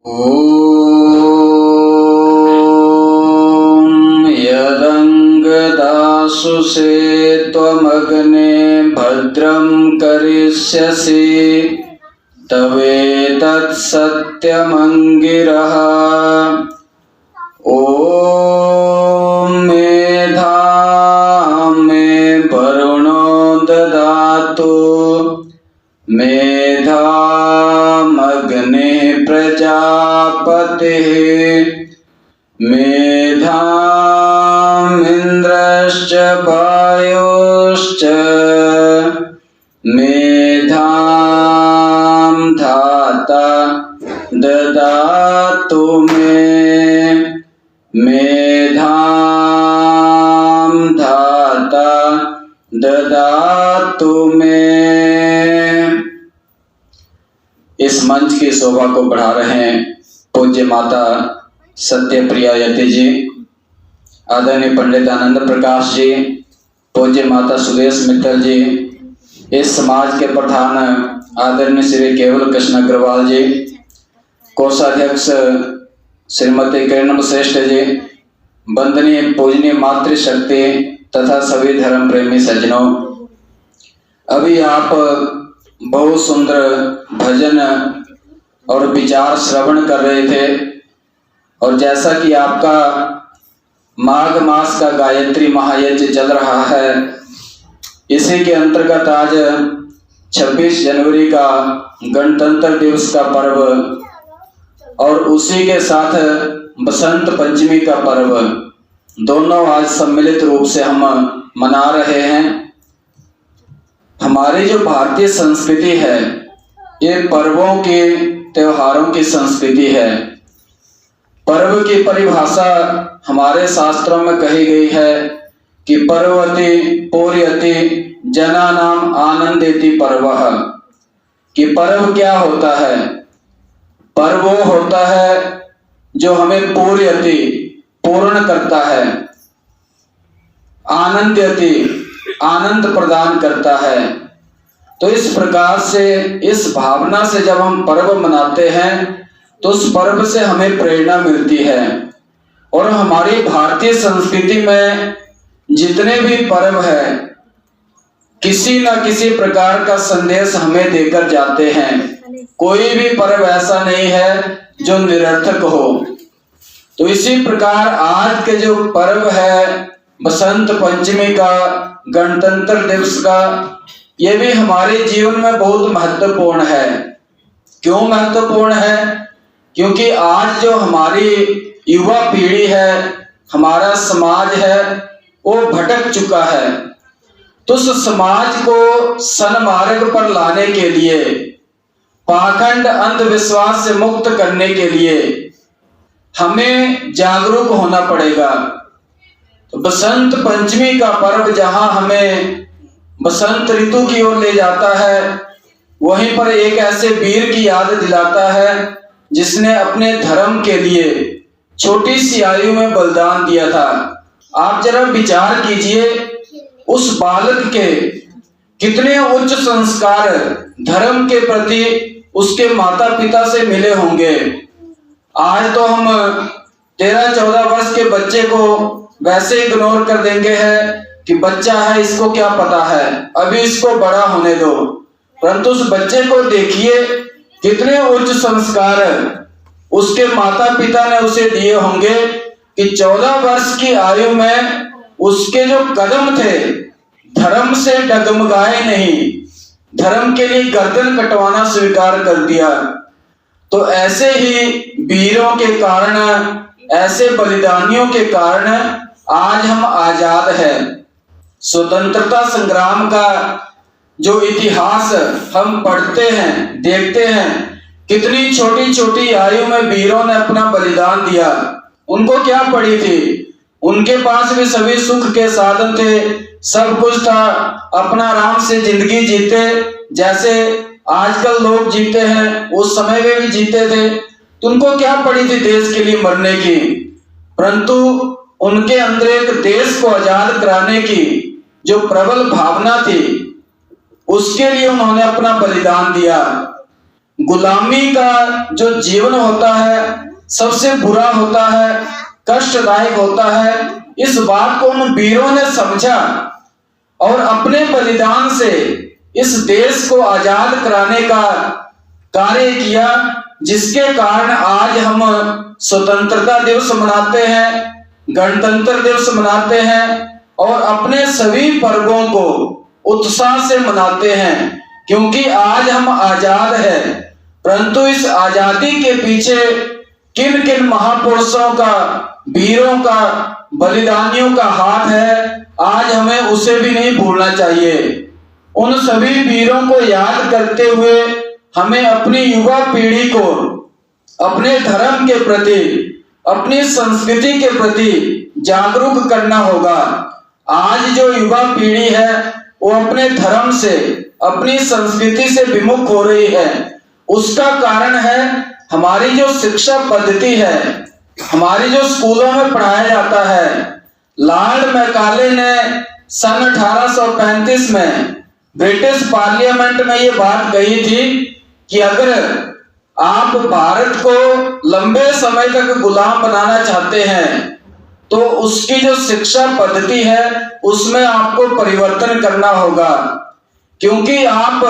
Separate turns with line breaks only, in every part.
ॐ यदङ्गदाशुषे त्वमग्ने भद्रं करिष्यसि तवेतत्सत्यमङ्गिरः। ॐ मेधां मे वरुणो ददातु मेधामग्ने प्रजापतिः मेधामिन्द्रश्च वायुश्च मेधां धाता ददातु मे मेधां धाता ददातु मे। इस मंच की शोभा को बढ़ा रहे हैं पूज्य माता सत्यप्रिया यति जी, आदरणीय पंडित आनंद प्रकाश जी, पूज्य माता सुदेश मित्तल जी, इस समाज के प्रधान आदरणीय श्री केवल कृष्ण अग्रवाल जी, कोषाध्यक्ष श्रीमती किरण श्रेष्ठ जी, वंदनीय पूजनीय मातृशक्ति तथा सभी धर्म प्रेमी सज्जनों, अभी आप बहुत सुंदर भजन और विचार श्रवण कर रहे थे। और जैसा कि आपका माघ मास का गायत्री महायज्ञ चल रहा है, इसी के अंतर्गत आज 26 जनवरी का गणतंत्र दिवस का पर्व और उसी के साथ बसंत पंचमी का पर्व दोनों आज सम्मिलित रूप से हम मना रहे हैं। हमारी जो भारतीय संस्कृति है, ये पर्वों की त्योहारों की संस्कृति है। पर्व की परिभाषा हमारे शास्त्रों में कही गई है कि पर्वति पूर्यति जनानाम आनंदेति पर्वः, कि पर्व क्या होता है? पर्व वो होता है जो हमें पूर्यति पूर्ण करता है, आनंदयति आनंद प्रदान करता है। तो इस प्रकार से, इस भावना से जब हम पर्व मनाते हैं तो उस पर्व से हमें प्रेरणा मिलती है। और हमारी भारतीय संस्कृति में जितने भी पर्व है, किसी न किसी प्रकार का संदेश हमें देकर जाते हैं। कोई भी पर्व ऐसा नहीं है जो निरर्थक हो। तो इसी प्रकार आज के जो पर्व है बसंत पंचमी का, गणतंत्र दिवस का, ये भी हमारे जीवन में बहुत महत्वपूर्ण है। क्यों महत्वपूर्ण है? क्योंकि आज जो हमारी युवा पीढ़ी है, हमारा समाज है, वो भटक चुका है। तो उस समाज को सन्मार्ग पर लाने के लिए, पाखंड अंधविश्वास से मुक्त करने के लिए हमें जागरूक होना पड़ेगा। तो बसंत पंचमी का पर्व जहां हमें बसंत ऋतु की ओर ले जाता है, वहीं पर एक ऐसे वीर की याद दिलाता है जिसने अपने धर्म के लिए छोटी सी आयु में बलिदान दिया था। आप जरा विचार कीजिए, उस बालक के कितने उच्च संस्कार धर्म के प्रति उसके माता पिता से मिले होंगे। आज तो हम 13-14 वर्ष के बच्चे को वैसे इग्नोर कर देंगे है कि बच्चा है, इसको क्या पता है, अभी इसको बड़ा होने दो। परंतु उस बच्चे को देखिए, कितने उच्च संस्कार उसके माता पिता ने उसे दिए होंगे कि 14 वर्ष की आयु में उसके जो कदम थे धर्म से डगमगाए नहीं, धर्म के लिए गर्दन कटवाना स्वीकार कर दिया। तो ऐसे ही वीरों के कारण, ऐसे बलिदानियों के कारण आज हम आजाद हैं। स्वतंत्रता संग्राम का जो इतिहास हम पढ़ते हैं, देखते हैं, कितनी छोटी छोटी आयु में वीरों ने अपना बलिदान दिया। उनको क्या पड़ी थी? उनके पास भी सभी सुख के साधन थे, सब कुछ था, अपना आराम से जिंदगी जीते जैसे आजकल लोग जीते हैं, उस समय में भी जीते थे। तो उनको क्या पड़ी थी देश के लिए मरने की? परंतु उनके अंदर एक देश को आजाद कराने की जो प्रबल भावना थी, उसके लिए उन्होंने अपना बलिदान दिया। गुलामी का जो जीवन होता है सबसे बुरा होता है, कष्टदायक होता है। इस बात को उन वीरों ने समझा और अपने बलिदान से इस देश को आजाद कराने का कार्य किया, जिसके कारण आज हम स्वतंत्रता दिवस मनाते हैं, गणतंत्र दिवस मनाते हैं और अपने सभी पर्वों को उत्साह से मनाते हैं, क्योंकि आज हम आजाद हैं। परंतु इस आजादी के पीछे किन किन महापुरुषों का, वीरों का, बलिदानियों का हाथ है, आज हमें उसे भी नहीं भूलना चाहिए। उन सभी वीरों को याद करते हुए हमें अपनी युवा पीढ़ी को अपने धर्म के प्रति, अपनी संस्कृति के प्रति जागरूक करना होगा। आज जो युवा पीढ़ी है वो अपने धर्म से, अपनी संस्कृति से विमुख हो रही है। उसका कारण है हमारी जो शिक्षा पद्धति है, हमारी जो स्कूलों में पढ़ाया जाता है। लॉर्ड मैकाले ने सन 1835 में ब्रिटिश पार्लियामेंट में ये बात कही थी कि अगर आप भारत को लंबे समय तक गुलाम बनाना चाहते हैं तो उसकी जो शिक्षा पद्धति है उसमें आपको परिवर्तन करना होगा। क्योंकि आप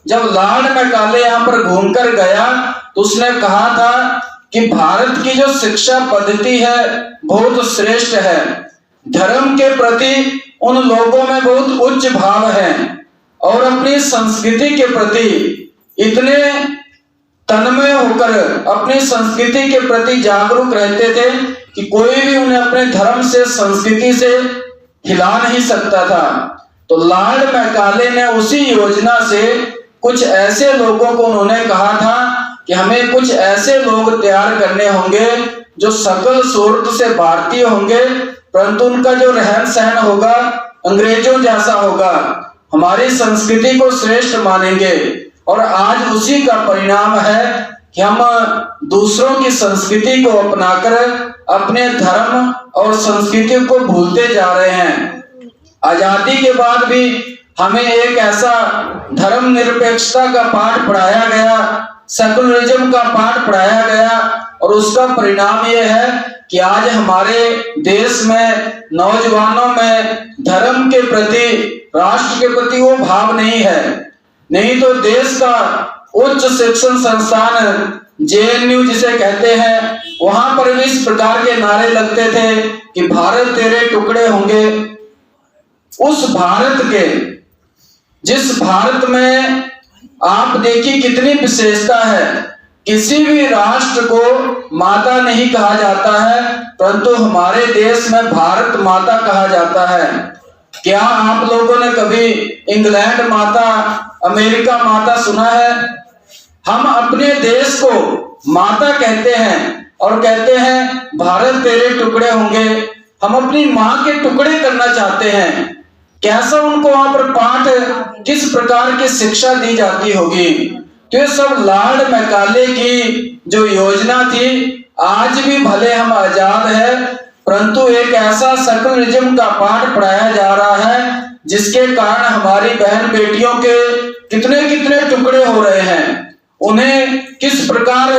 जब लॉर्ड मैकाले यहाँ पर घूमकर गया तो उसने कहा था कि भारत की जो शिक्षा पद्धति है बहुत श्रेष्ठ है, धर्म के प्रति उन लोगों में बहुत उच्च भाव है और अपनी संस्कृति के प्रति इतने तन्मय होकर अपनी संस्कृति के प्रति जागरूक रहते थे कि कोई भी उन्हें अपने धर्म से, संस्कृति से हिला नहीं सकता था। तो लॉर्ड मैकाले ने उसी योजना से कुछ ऐसे लोगों को उन्होंने कहा था कि हमें कुछ ऐसे लोग तैयार करने होंगे जो सकल सूरत से भारतीय होंगे, परंतु उनका जो रहन सहन होगा अंग्रेजों जैसा होगा, हमारी संस्कृति को श्रेष्ठ मानेंगे। और आज उसी का परिणाम है कि हम दूसरों की संस्कृति को अपनाकर अपने धर्म और संस्कृति को भूलते जा रहे हैं। आजादी के बाद भी हमें एक ऐसा धर्म निरपेक्षता का पाठ पढ़ाया गया, सेकुलरिज्म का पाठ पढ़ाया गया, और उसका परिणाम यह है कि आज हमारे देश में नौजवानों में धर्म के प्रति, राष्ट्र के प्रति वो भाव नहीं है। नहीं तो देश का उच्च शिक्षण संस्थान JNU जिसे कहते हैं, वहां पर भी इस प्रकार के नारे लगते थे कि भारत तेरे टुकड़े होंगे। उस भारत के, जिस भारत में आप देखिए कितनी विशेषता है, किसी भी राष्ट्र को माता नहीं कहा जाता है, परंतु हमारे देश में भारत माता कहा जाता है। क्या आप लोगों ने कभी इंग्लैंड माता, अमेरिका माता सुना है? हम अपने देश को माता कहते हैं और कहते हैं भारत तेरे टुकड़े होंगे। हम अपनी माँ के टुकड़े करना चाहते हैं। कैसा उनको वहां पर पाठ, किस प्रकार की शिक्षा दी जाती होगी? तो ये सब लॉर्ड मैकाले की जो योजना थी। आज भी भले हम आजाद है, परंतु एक ऐसा सेकुलरिज्म का पाठ पढ़ाया जा रहा है जिसके कारण हमारी बहन बेटियों के कितने कितने टुकड़े हो रहे हैं। उन्हें किस प्रकार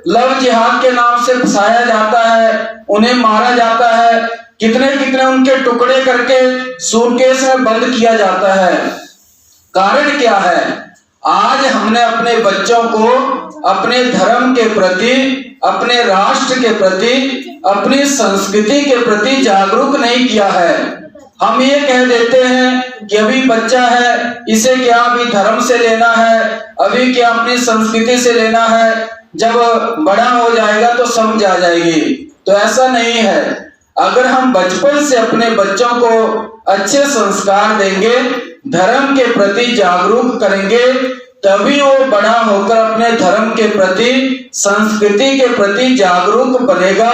लव जिहाद के नाम से फंसाया जाता है, उन्हें मारा जाता है, कितने कितने उनके टुकड़े करके सूटकेस में बंद किया जाता है। कारण क्या है? आज हमने अपने बच्चों को अपने धर्म के प्रति, अपने राष्ट्र के प्रति, अपनी संस्कृति के प्रति जागरूक नहीं किया है। हम ये कह देते हैं कि अभी बच्चा है, इसे क्या अभी धर्म से लेना है, अभी क्या अपनी संस्कृति से लेना है, जब बड़ा हो जाएगा तो समझ आ जाएगी। तो ऐसा नहीं है। अगर हम बचपन से अपने बच्चों को अच्छे संस्कार देंगे, धर्म के प्रति जागरूक करेंगे, तभी वो बड़ा होकर अपने धर्म के प्रति, संस्कृति के प्रति जागरूक बनेगा।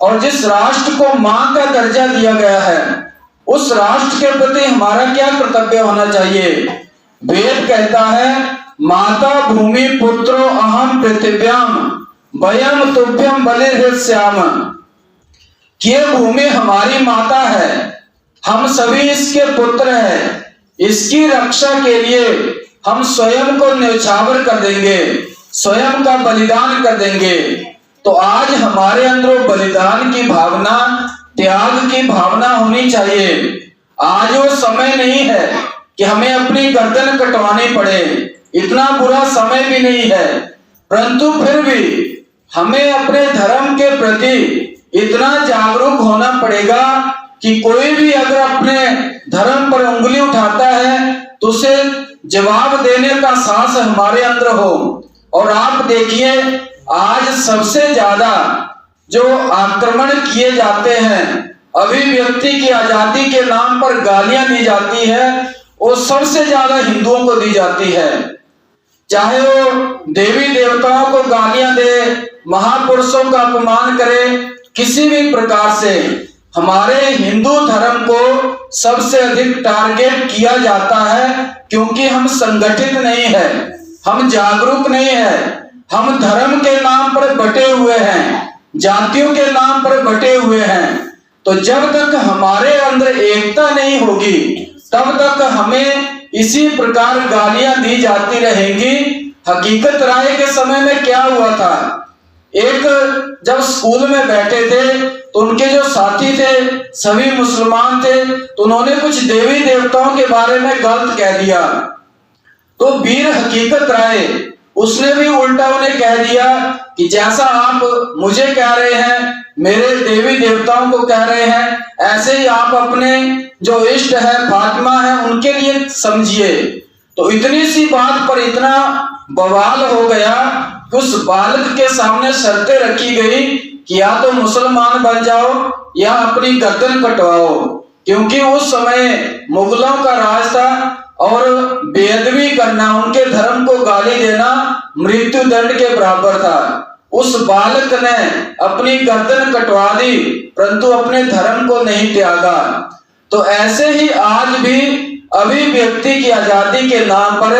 और जिस राष्ट्र को मां का दर्जा दिया गया है, उस राष्ट्र के प्रति हमारा क्या कर्तव्य होना चाहिए? वेद कहता है माता भूमि पुत्रो अहम पृथिव्याम वयम तुभ्यम बलिर्हृष्याम। ये भूमि हमारी माता है, हम सभी इसके पुत्र हैं। इसकी रक्षा के लिए हम स्वयं को न्यौछावर कर देंगे। स्वयं का बलिदान कर देंगे। तो आज हमारे अंदर बलिदान की भावना, त्याग की भावना होनी चाहिए। आज वो समय नहीं है कि हमें अपनी गर्दन कटवानी पड़े, इतना बुरा समय भी नहीं है, परंतु फिर भी हमें अपने धर्म के प्रति इतना जागरूक होना पड़ेगा कि कोई भी अगर अपने धर्म पर उंगली उठाता है तो उसे जवाब देने का साहस हमारे अंदर हो। और आप देखिए, आज सबसे ज्यादा जो आक्रमण किए जाते हैं, अभिव्यक्ति की आजादी के नाम पर गालियां दी जाती है, वो सबसे ज्यादा हिंदुओं को दी जाती है। चाहे वो देवी देवताओं को गालियां दे, महापुरुषों का अपमान करे, किसी भी प्रकार से हमारे हिंदू धर्म को सबसे अधिक टारगेट किया जाता है, क्योंकि हम संगठित नहीं है, हम जागरूक नहीं है, हम धर्म के नाम पर बटे हुए हैं, जातियों के नाम पर बटे हुए हैं। तो जब तक हमारे अंदर एकता नहीं होगी तब तक हमें इसी प्रकार गालियां दी जाती रहेंगी। हकीकत राय के समय में क्या हुआ था, एक जब स्कूल में बैठे थे तो उनके जो साथी थे सभी मुसलमान थे, तो उन्होंने कुछ देवी देवताओं के बारे में गलत कह दिया। तो वीर हकीकत राय उसने भी उल्टा उन्हें कह दिया कि जैसा आप मुझे कह रहे हैं, मेरे देवी देवताओं को कह रहे हैं, ऐसे ही आप अपने जो इष्ट है फातिमा है उनके लिए समझिए। तो इतनी सी बात पर इतना बवाल हो गया कि उस बालक के सामने शर्तें रखी गई कि या तो मुसलमान बन जाओ या अपनी गर्दन कटवाओ, क्योंकि उस समय मुगलों का राज था और बेअदबी करना, उनके धर्म को गाली देना मृत्यु दंड के बराबर था। उस बालक ने अपनी गर्दन कटवा दी, परंतु अपने धर्म को नहीं त्यागा। तो ऐसे ही आज भी अभिव्यक्ति की आजादी के नाम पर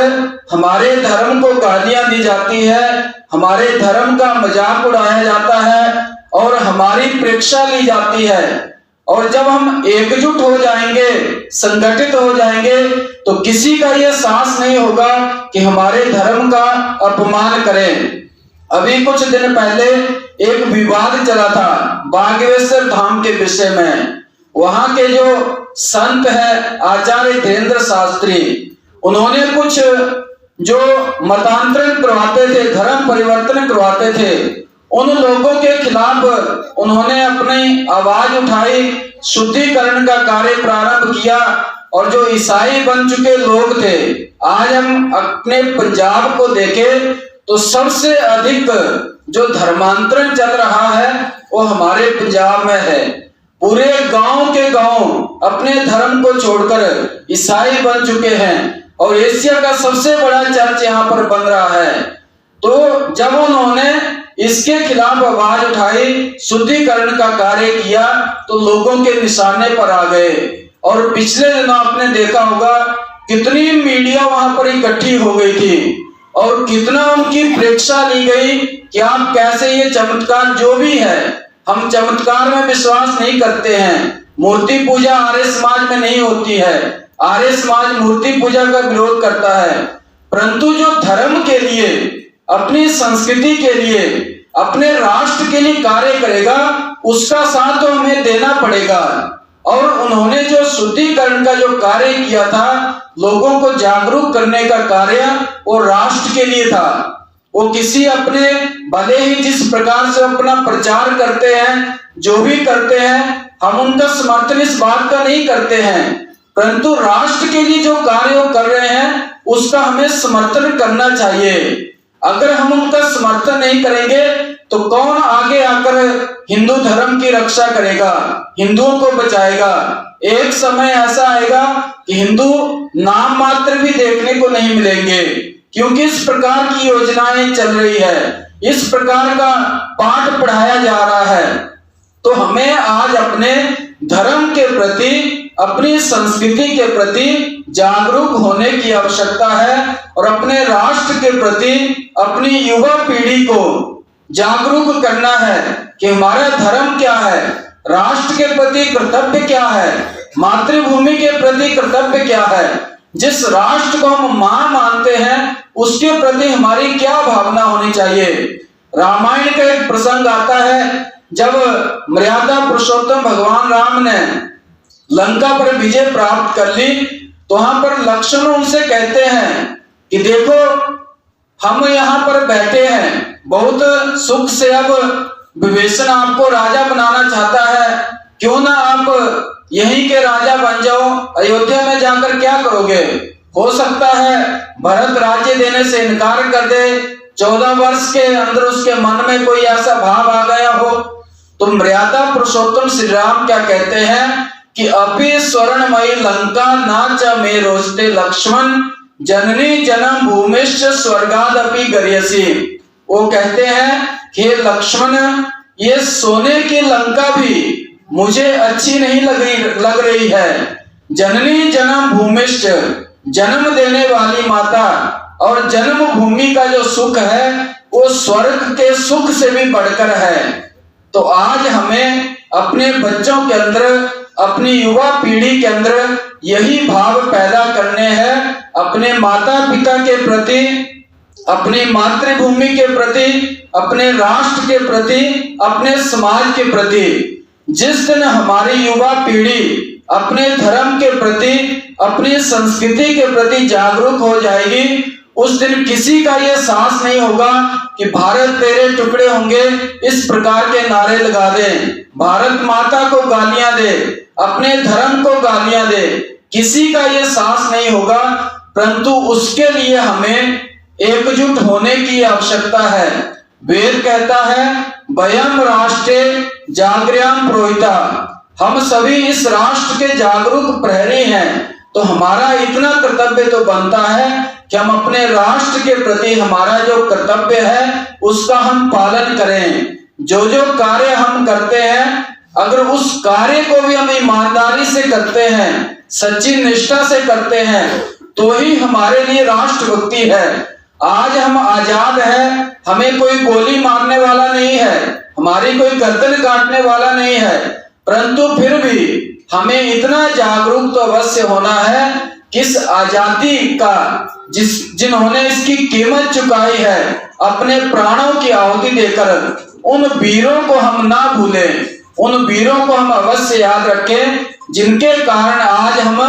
हमारे धर्म को गालियां दी जाती है, हमारे धर्म का मजाक उड़ाया जाता है और हमारी परीक्षा ली जाती है। और जब हम एकजुट हो जाएंगे, संगठित हो जाएंगे, तो किसी का यह साहस नहीं होगा कि हमारे धर्म का अपमान करें। अभी कुछ दिन पहले एक विवाद चला था बागेश्वर धाम के विषय में। वहां के जो संत है आचार्य धीरेन्द्र शास्त्री, उन्होंने कुछ जो मतांतरण करवाते थे, धर्म परिवर्तन करवाते थे, उन लोगों के खिलाफ उन्होंने अपनी आवाज उठाई, शुद्धिकरण का कार्य प्रारंभ किया। और जो ईसाई बन चुके लोग थे, आज हम अपने पंजाब को देखें तो सबसे अधिक जो धर्मांतरण चल रहा है वो हमारे पंजाब में है। पूरे गांव के गांव अपने धर्म को छोड़कर ईसाई बन चुके हैं और एशिया का सबसे बड़ा चर्च यहाँ पर बन रहा है। तो जब उन्होंने इसके खिलाफ आवाज उठाई, शुद्धिकरण का कार्य किया, तो लोगों के निशाने पर आ गए। और पिछले दिनों आपने देखा होगा कितनी मीडिया वहां पर इकट्ठी हो गई थी और कितना उनकी परीक्षा ली गई कि आप कैसे ये चमत्कार, जो भी है, हम चमत्कार में विश्वास नहीं करते हैं। मूर्ति पूजा आर्य समाज में नहीं होती है, आर्य समाज मूर्ति पूजा का विरोध करता है, परंतु जो धर्म के लिए, अपनी संस्कृति के लिए, अपने राष्ट्र के लिए कार्य करेगा उसका साथ तो हमें देना पड़ेगा। और उन्होंने जो शुद्धिकरण का जो कार्य किया था, लोगों को जागरूक करने का कार्य, वो राष्ट्र के लिए था। वो किसी अपने भले ही जिस प्रकार से अपना प्रचार करते हैं, जो भी करते हैं, हम उनका समर्थन इस बात का नहीं करते हैं, परंतु राष्ट्र के लिए जो कार्य वो कर रहे हैं उसका हमें समर्थन करना चाहिए। अगर हम उनका समर्थन नहीं करेंगे तो कौन आगे आकर हिंदू धर्म की रक्षा करेगा, हिंदुओं को बचाएगा। एक समय ऐसा आएगा कि हिंदू नाम मात्र भी देखने को नहीं मिलेंगे, क्योंकि इस प्रकार की योजनाएं चल रही है, इस प्रकार का पाठ पढ़ाया जा रहा है। तो हमें आज अपने धर्म के प्रति, अपनी संस्कृति के प्रति जागरूक होने की आवश्यकता है और अपने राष्ट्र के प्रति अपनी युवा पीढ़ी को जागरूक करना है कि हमारा धर्म क्या है, राष्ट्र के प्रति कर्तव्य क्या है, मातृभूमि के प्रति कर्तव्य क्या है। जिस राष्ट्र को हम मां मानते हैं उसके प्रति हमारी क्या भावना होनी चाहिए। रामायण का एक प्रसंग आता है जब मर्यादा पुरुषोत्तम भगवान राम ने लंका पर विजय प्राप्त कर ली, तो वहां पर लक्ष्मण उनसे कहते हैं कि देखो हम यहाँ पर बैठे हैं, बहुत सुख से अब विभीषण आपको राजा बनाना चाहता है, क्यों ना आप यहीं के राजा बन जाओ, अयोध्या में जाकर क्या करोगे, हो सकता है भरत राज्य देने से इनकार कर दे, 14 वर्ष के अंदर उसके मन में कोई ऐसा भाव आ गया हो। तो मर्यादा पुरुषोत्तम श्री राम क्या कहते हैं कि अपि स्वर्णमयी लंका ना च मे रोचते लक्ष्मण, जननी जन्म भूमिश्च स्वर्गादपि गर्यसि। वो कहते हैं कि लक्ष्मण, ये सोने की लंका भी मुझे अच्छी नहीं लग रही है। जननी जन्म भूमिश्च, जन्म देने वाली माता, और जन्म भूमि का जो सुख है वो स्वर्ग के सुख से भी बढ़कर है। तो आज हमें अपने बच्चों के अंदर, अपनी युवा पीढ़ी के अंदर यही भाव पैदा करने हैं, अपने माता पिता के प्रति, अपनी मातृभूमि के प्रति, अपने राष्ट्र के प्रति, अपने समाज के प्रति। जिस दिन हमारी युवा पीढ़ी अपने धर्म के प्रति, अपनी संस्कृति के प्रति जागरूक हो जाएगी, उस दिन किसी का ये साहस नहीं होगा कि भारत तेरे टुकड़े होंगे इस प्रकार के नारे लगा दे, भारत माता को गालियां दे, अपने धर्म को गालियां दे, किसी का ये साहस नहीं होगा। परंतु उसके लिए हमें एकजुट होने की आवश्यकता है। वेद कहता है वयम राष्ट्रे जागृयाम पुरोहिता, हम सभी इस राष्ट्र के जागरूक प्रहरी हैं। तो हमारा इतना कर्तव्य तो बनता है कि हम अपने राष्ट्र के प्रति हमारा जो कर्तव्य है उसका हम पालन करें। जो जो कार्य हम करते हैं, अगर उस कार्य को भी हम ईमानदारी से करते हैं, सच्ची निष्ठा से करते हैं, तो ही हमारे लिए राष्ट्रभक्ति है। आज हम आजाद हैं, हमें कोई गोली मारने वाला नहीं है, हमारी कोई गर्दन काटने वाला नहीं है, परंतु फिर भी हमें इतना जागरूक तो अवश्य होना है कि इस आजादी का जिन्होंने इसकी कीमत चुकाई है अपने प्राणों की आहुति देकर, उन वीरों को हम ना भूलें, उन वीरों को हम अवश्य याद रखें, जिनके कारण आज हम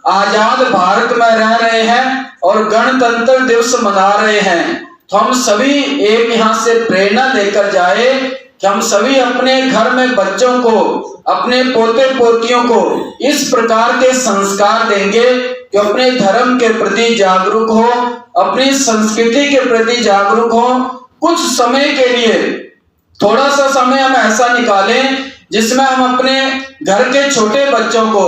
आजाद भारत में रह रहे हैं और गणतंत्र दिवस मना रहे हैं। तो हम सभी एक यहाँ से प्रेरणा लेकर जाए कि हम सभी अपने घर में बच्चों को, अपने पोते पोतियों को इस प्रकार के संस्कार देंगे कि अपने धर्म के प्रति जागरूक हो, अपनी संस्कृति के प्रति जागरूक हो। कुछ समय के लिए थोड़ा सा समय हम ऐसा निकालें जिसमें हम अपने घर के छोटे बच्चों को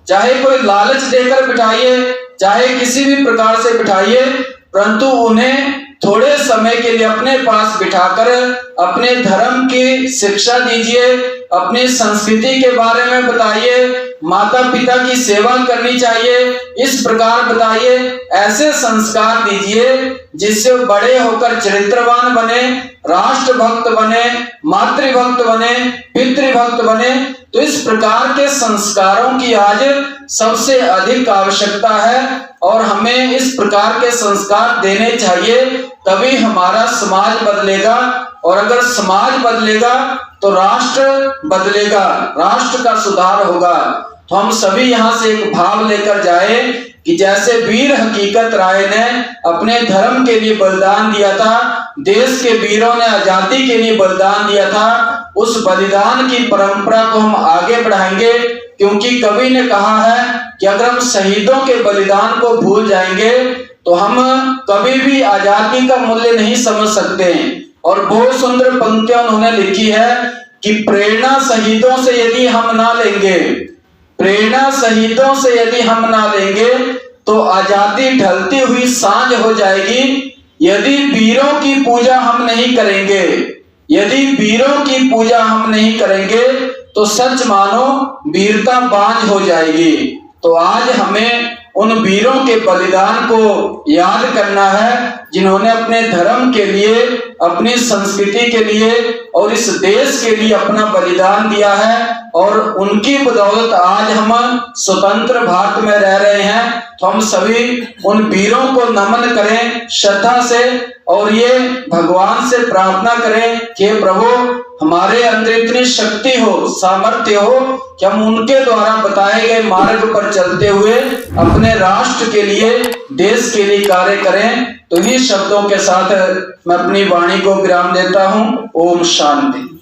चाहे कोई लालच देकर बिठाइए, चाहे किसी भी प्रकार से बिठाइए, परंतु उन्हें थोड़े समय के लिए अपने पास बिठाकर अपने धर्म की शिक्षा दीजिए, अपनी संस्कृति के बारे में बताइए, माता पिता की सेवा करनी चाहिए इस प्रकार बताइए, ऐसे संस्कार दीजिए जिससे बड़े होकर चरित्रवान बने, राष्ट्रभक्त बने, मातृभक्त बने, पितृभक्त बने। तो इस प्रकार के संस्कारों की आज सबसे अधिक आवश्यकता है और हमें इस प्रकार के संस्कार देने चाहिए, तभी हमारा समाज बदलेगा। और अगर समाज बदलेगा तो राष्ट्र बदलेगा, राष्ट्र का सुधार होगा। तो हम सभी यहाँ से एक भाव लेकर जाए कि जैसे वीर हकीकत राय ने अपने धर्म के लिए बलिदान दिया था, देश के वीरों ने आजादी के लिए बलिदान दिया था, उस बलिदान की परंपरा को हम आगे बढ़ाएंगे। क्योंकि कवि ने कहा है कि अगर हम शहीदों के बलिदान को भूल जाएंगे तो हम कभी भी आजादी का मूल्य नहीं समझ सकते। और बहुत सुंदर पंक्तियां उन्होंने लिखी है कि प्रेरणा शहीदों से यदि हम ना लेंगे, प्रेरणा शहीदों से यदि हम ना लेंगे तो आजादी ढलती हुई सांझ हो जाएगी। यदि वीरों की पूजा हम नहीं करेंगे, यदि वीरों की पूजा हम नहीं करेंगे तो सच मानो वीरता बांझ हो जाएगी। तो आज हमें उन वीरों के बलिदान को याद करना है जिन्होंने अपने धर्म के लिए, अपनी संस्कृति के लिए और इस देश के लिए अपना बलिदान दिया है। और उनकी बदौलत आज हम स्वतंत्र भारत में रह रहे हैं। तो हम सभी उन वीरों को नमन करें श्रद्धा से और ये भगवान से प्रार्थना करें कि प्रभु हमारे अंदर इतनी शक्ति हो, सामर्थ्य हो कि हम उनके द्वारा बताए गए मार्ग पर चलते हुए अपने राष्ट्र के लिए, देश के लिए कार्य करें। तो इन्हीं शब्दों के साथ मैं अपनी वाणी को विराम देता हूँ। ओम शांति।